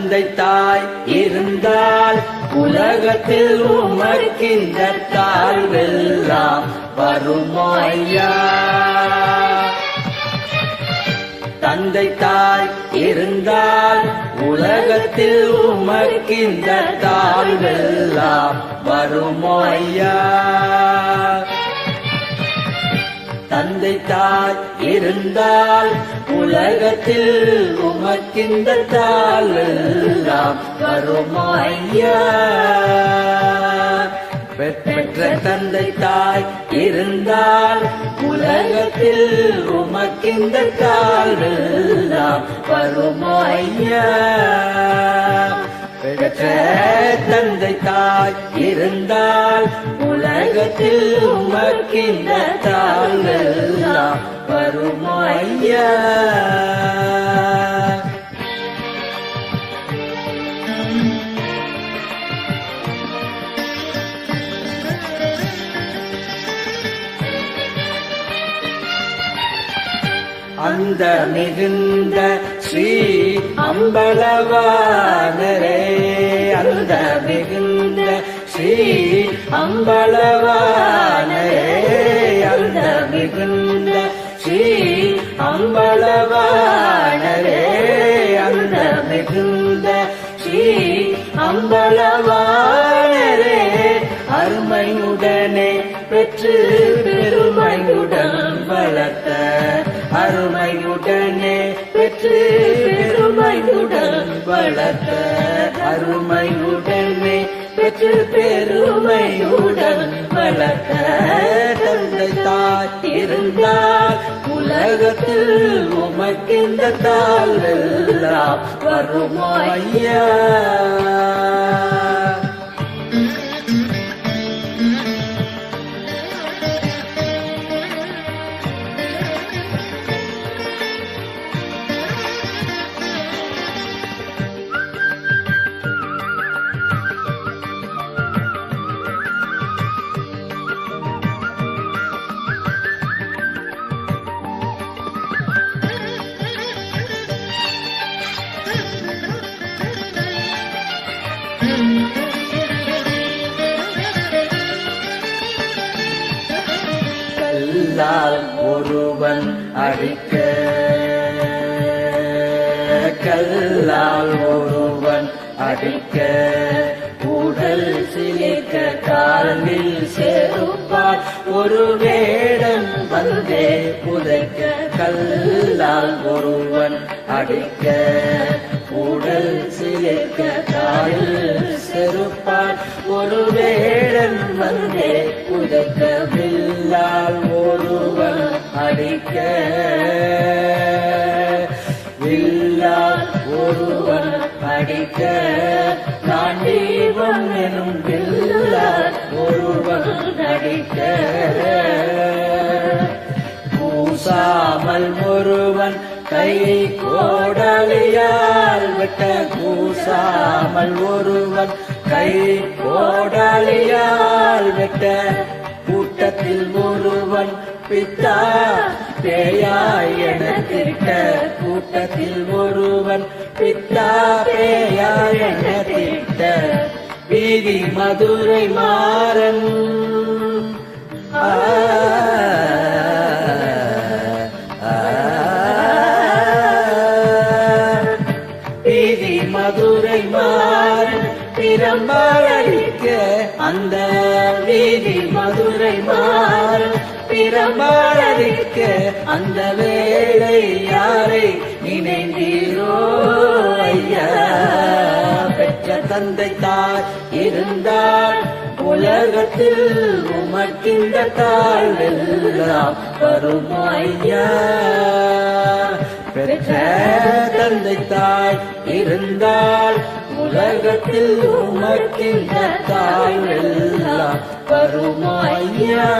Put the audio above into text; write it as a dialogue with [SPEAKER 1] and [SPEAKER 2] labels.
[SPEAKER 1] தந்தை தாய் இருந்தால் உலகத்தில் உமக்கின்ற தாழ்வெல்லாம் வருமோ ஐயா. தந்தை தாய் இருந்தால் உலகத்தில் உமக்கின்ற தாழ்வெல்லாம் வருமோ ஐயா. தந்தை தாய் இருந்தால் உலகத்தில் உமக்கின்ற தாழ்வெல்லாம் வருமோ ஐயா. பெற்ற தந்தை தாய் இருந்தால் உலகத்தில் உமக்கின்ற தாழ்வெல்லாம் வருமோ ஐயா. பெற்ற தந்தை தாய் இருந்தால் உலகத்தில் உமக்கின்ற தாழ்வெல்லாம் வருமோ ஐயா. அந்த மிகுந்த ஸ்ரீ அம்பலவானரே, அந்த மிகுந்த ஸ்ரீ அம்பலவானரே, அந்த மிகுந்த ஸ்ரீ அம்பலவானரே, அந்த மிகுந்த ஸ்ரீ அம்பலவானரே, அருமையுடனே பெற்று பெருமையுடன் வளர்த்த, அருமையுடனே பெற்று பெருமையுடன் வளர்த்த, அருமையுடனே பெற்று பெருமையுடன் வளர்த்த தந்தை தாய் இருந்தால் உலகத்தில் உமக்கின்ற தாழ்வெல்லாம் வருமோ ஐயா. கல்லால் ஒருவன் அடிக்க, கல்லால் ஒருவன் அடிக்க, உடல் சிலிக்க காலில் செருப்பால் ஒரு வேடன் வந்தே புதைக்க, கல்லால் ஒருவன் அடிக்க, உடல் சிலிக்க காலில் செருப்பால் ஒரு வேடன் வந்தே புதைக்க, வில்லால் ஒருவன் அடிக்க, வில்லால் ஒருவன் அடிக்க, காண்டீபம் எனும் வில்லால் ஒருவன் அடிக்க, கூசாமல் ஒருவன் கை கோடாலியால் வெட்ட, கூசாமல் ஒருவன் கை கோடாலியால் வெட்ட, கூட்டத்தில் ஒருவன் பித்தா பேயாய் என திட்ட, கூட்டத்தில் ஒருவன் பித்தா பேயாய் என திட்ட, வீதி மதுரை மாறன் வீதி மதுரை மாறன் பிரம்பாளிக்க, அந்த வீதி மதுரை மாறன் பிரம்பாளிக்க, அந்த வேளை யாரை நினைந்தீரோ ஐயா. பெற்ற தந்தை தாய் இருந்தால் உலகத்தில் உமக்கின்ற தாழ்வெல்லாம் வருமோ ஐயா. பெற்ற தந்தை தாய் இருந்தால் உலகத்தில் உமக்கின்ற தாழ்வெல்லாம் வருமோ ஐயா.